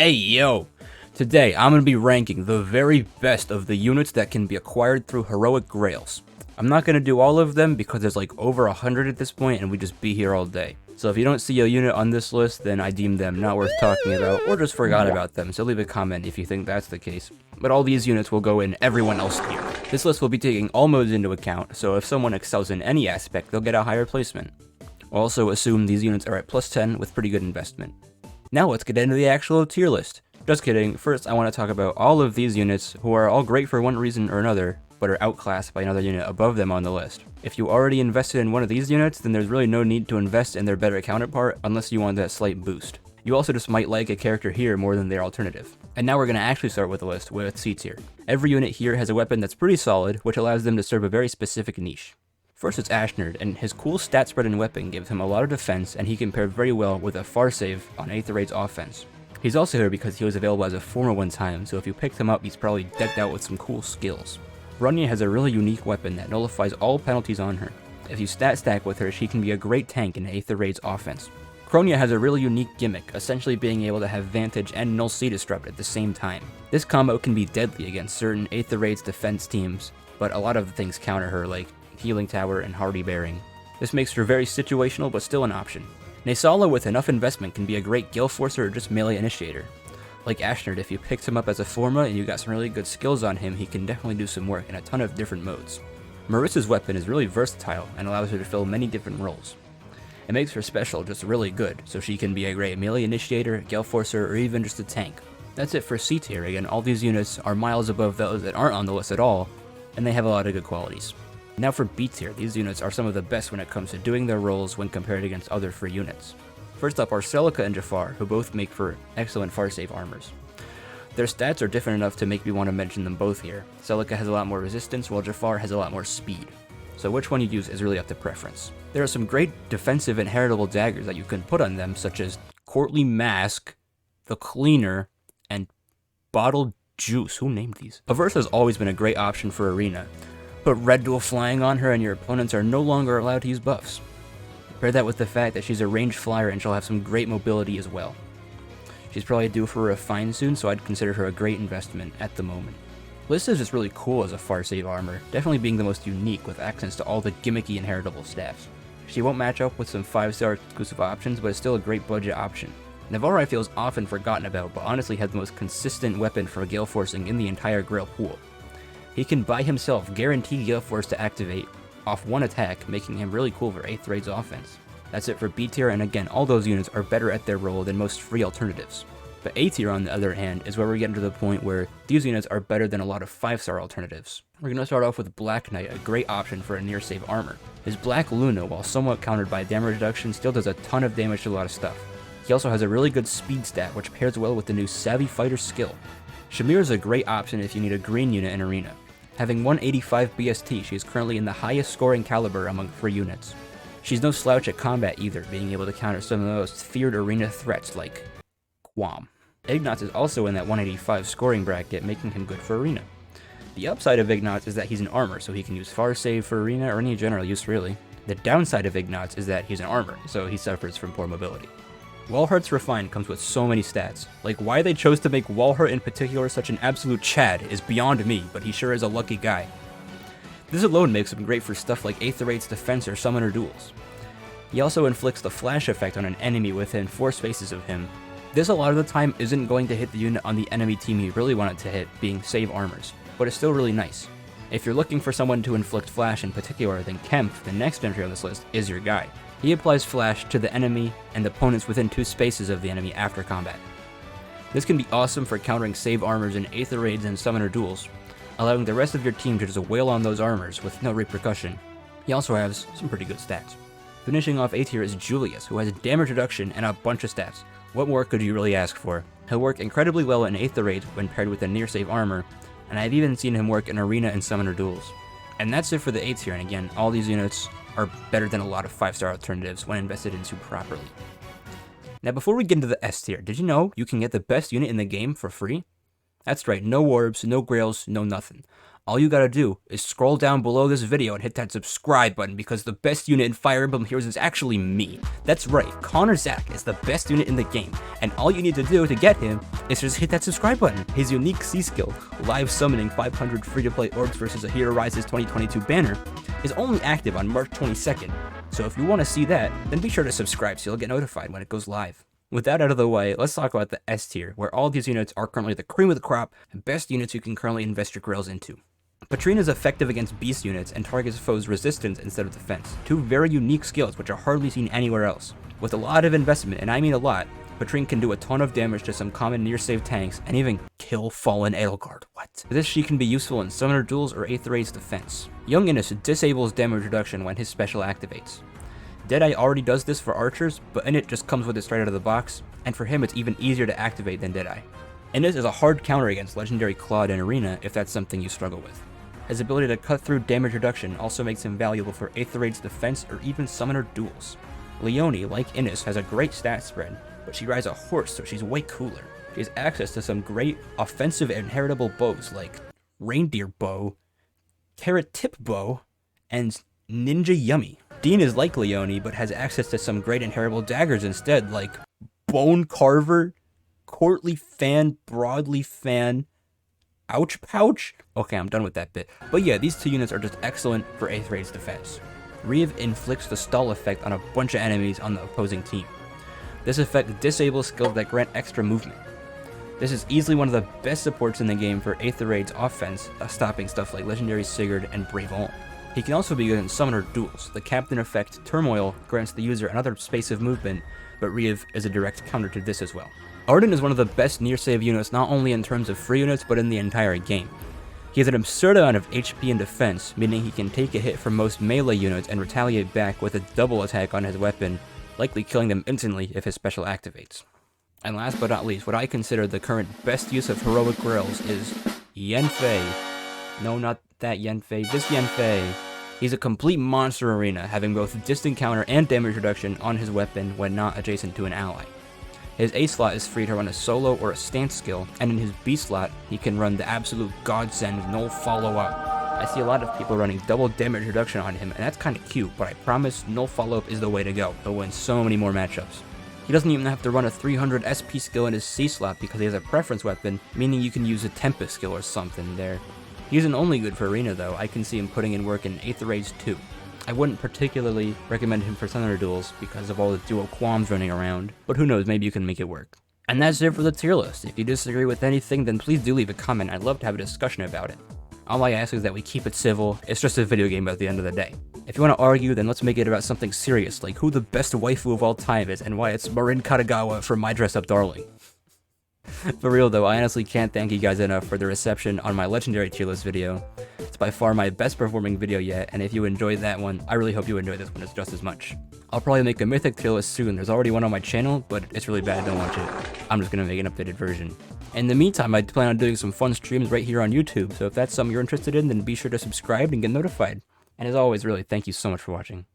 Hey yo! Today I'm going to be ranking the very best of the units that can be acquired through heroic grails. I'm not going to do all of them because there's like over 100 at this point and we'd just be here all day. So if you don't see a unit on this list, then I deem them not worth talking about or just forgot about them, so leave a comment if you think that's the case. But all these units will go in everyone else tier. This list will be taking all modes into account, so if someone excels in any aspect, they'll get a higher placement. Also assume these units are at plus 10 with pretty good investment. Now let's get into the actual tier list. Just kidding, first I want to talk about all of these units who are all great for one reason or another, but are outclassed by another unit above them on the list. If you already invested in one of these units, then there's really no need to invest in their better counterpart unless you want that slight boost. You also just might like a character here more than their alternative. And now we're going to actually start with the list with C tier. Every unit here has a weapon that's pretty solid, which allows them to serve a very specific niche. First it's Ashnard, and his cool stat spread and weapon gives him a lot of defense, and he can pair very well with a far save on Aether Raid's offense. He's also here because he was available as a former one time, so if you picked him up, he's probably decked out with some cool skills. Runya has a really unique weapon that nullifies all penalties on her. If you stat stack with her, she can be a great tank in Aether Raid's offense. Kronia has a really unique gimmick, essentially being able to have Vantage and Null Sea Disrupt at the same time. This combo can be deadly against certain Aether Raid's defense teams, but a lot of the things counter her, like Healing Tower and Hardy Bearing. This makes her very situational, but still an option. Nasala with enough investment can be a great Gale Forcer or just melee initiator. Like Ashnard, if you picked him up as a Forma and you got some really good skills on him, he can definitely do some work in a ton of different modes. Marissa's weapon is really versatile and allows her to fill many different roles. It makes her special just really good, so she can be a great melee initiator, Gale Forcer, or even just a tank. That's it for C tier. Again, all these units are miles above those that aren't on the list at all, and they have a lot of good qualities. Now for B tier, these units are some of the best when it comes to doing their roles when compared against other free units. First up are Celica and Jafar, who both make for excellent far save armors. Their stats are different enough to make me want to mention them both here. Celica has a lot more resistance, while Jafar has a lot more speed. So which one you use is really up to preference. There are some great defensive and heritable daggers that you can put on them, such as Courtly Mask, the Cleaner, and Bottled Juice. Who named these? Aversa has always been a great option for Arena. Put Red Dual Flying on her and your opponents are no longer allowed to use buffs. Pair that with the fact that she's a ranged flyer and she'll have some great mobility as well. She's probably due for a refine soon, so I'd consider her a great investment at the moment. Lissa is just really cool as a far save armor, definitely being the most unique with access to all the gimmicky and heritable stats. She won't match up with some 5-star exclusive options, but is still a great budget option. Navarre feels often forgotten about, but honestly has the most consistent weapon for Gale Forcing in the entire Grail pool. He can by himself guarantee Gale Force to activate off one attack, making him really cool for Aether Raid's offense. That's it for B tier, and again, all those units are better at their role than most free alternatives. But A tier, on the other hand, is where we're getting to the point where these units are better than a lot of 5-star alternatives. We're going to start off with Black Knight, a great option for a near save armor. His Black Luna, while somewhat countered by damage reduction, still does a ton of damage to a lot of stuff. He also has a really good speed stat, which pairs well with the new Savvy Fighter skill. Shamir is a great option if you need a green unit in Arena. Having 185 BST, she is currently in the highest scoring caliber among free units. She's no slouch at combat either, being able to counter some of the most feared arena threats like Quam. Ignatz is also in that 185 scoring bracket, making him good for Arena. The upside of Ignatz is that he's an armor, so he can use far save for Arena or any general use really. The downside of Ignatz is that he's an armor, so he suffers from poor mobility. Walhart's Refine comes with so many stats. Like, why they chose to make Walhart in particular such an absolute chad is beyond me, but he sure is a lucky guy. This alone makes him great for stuff like Aether Raid's defense or summoner duels. He also inflicts the flash effect on an enemy within 4 spaces of him. This a lot of the time isn't going to hit the unit on the enemy team you really want it to hit, being save armors, but it's still really nice. If you're looking for someone to inflict flash in particular, then Kempf, the next entry on this list, is your guy. He applies flash to the enemy and opponents within 2 spaces of the enemy after combat. This can be awesome for countering save armors in Aether Raids and summoner duels, allowing the rest of your team to just wail on those armors with no repercussion. He also has some pretty good stats. Finishing off A tier is Julius, who has damage reduction and a bunch of stats. What more could you really ask for? He'll work incredibly well in Aether Raid when paired with a near save armor, and I've even seen him work in arena and summoner duels. And that's it for the A tier, and again, all these units are better than a lot of 5-star alternatives when invested into properly. Now before we get into the S tier, did you know you can get the best unit in the game for free? That's right, no orbs, no grails, no nothing. all you gotta do is scroll down below this video and hit that subscribe button, because the best unit in Fire Emblem Heroes is actually me. That's right, Connor Zack is the best unit in the game, and all you need to do to get him is just hit that subscribe button. His unique C skill, live summoning 500 free-to-play orcs versus a Hero Rises 2022 banner, is only active on March 22nd, so if you want to see that, then be sure to subscribe so you'll get notified when it goes live. With that out of the way, let's talk about the S tier, where all these units are currently the cream of the crop and best units you can currently invest your grails into. Patrine is effective against beast units and targets foes' resistance instead of defense, two very unique skills which are hardly seen anywhere else. With a lot of investment, and I mean a lot, Patrine can do a ton of damage to some common near-save tanks and even kill fallen Edelgard. What? For this, she can be useful in summoner duels or Aether Raid's defense. Young Innes disables damage reduction when his special activates. Deadeye already does this for archers, but Init just comes with it straight out of the box, and for him it's even easier to activate than Deadeye. Innes is a hard counter against Legendary Claude in Arena if that's something you struggle with. His ability to cut through damage reduction also makes him valuable for Aether Raid's defense or even summoner duels. Leone, like Innes, has a great stat spread, but she rides a horse so she's way cooler. She has access to some great offensive inheritable bows like Reindeer Bow, Carrot Tip Bow, and Ninja Yummy. Dean is like Leone, but has access to some great inheritable daggers instead, like Bone Carver, Courtly Fan, Broadly Fan, Ouch Pouch? Okay, I'm done with that bit. But yeah, these two units are just excellent for Aether Raid's defense. Reeve inflicts the stall effect on a bunch of enemies on the opposing team. This effect disables skills that grant extra movement. This is easily one of the best supports in the game for Aether Raid's offense, stopping stuff like Legendary Sigurd and Brave Ulm. He can also be good in summoner duels. The captain effect, Turmoil, grants the user another space of movement, but Reeve is a direct counter to this as well. Arden is one of the best near-save units not only in terms of free units, but in the entire game. He has an absurd amount of HP and defense, meaning he can take a hit from most melee units and retaliate back with a double attack on his weapon, likely killing them instantly if his special activates. And last but not least, what I consider the current best use of heroic grails is Yanfei. No, not that Yanfei, this Yanfei. He's a complete monster arena, having both distant counter and damage reduction on his weapon when not adjacent to an ally. His A slot is free to run a solo or a stance skill, and in his B slot, he can run the absolute godsend no follow-up. I see a lot of people running double damage reduction on him, and that's kinda cute, but I promise no follow-up is the way to go. He'll win so many more matchups. He doesn't even have to run a 300 SP skill in his C slot because he has a preference weapon, meaning you can use a Tempest skill or something there. He isn't only good for Arena though, I can see him putting in work in Aether Raids too. I wouldn't particularly recommend him for summoner duels because of all the dual qualms running around, but who knows, maybe you can make it work. And that's it for the tier list. If you disagree with anything, then please do leave a comment. I'd love to have a discussion about it. All I ask is that we keep it civil. It's just a video game at the end of the day. If you want to argue, then let's make it about something serious, like who the best waifu of all time is and why it's Marin Katagawa from My Dress Up Darling. For real though, I honestly can't thank you guys enough for the reception on my legendary tier list video. It's by far my best performing video yet, and if you enjoyed that one, I really hope you enjoy this one just as much. I'll probably make a mythic tier list soon. There's already one on my channel, but it's really bad, don't watch it. I'm just gonna make an updated version. In the meantime, I plan on doing some fun streams right here on YouTube, so if that's something you're interested in, then be sure to subscribe and get notified. And as always, really, thank you so much for watching.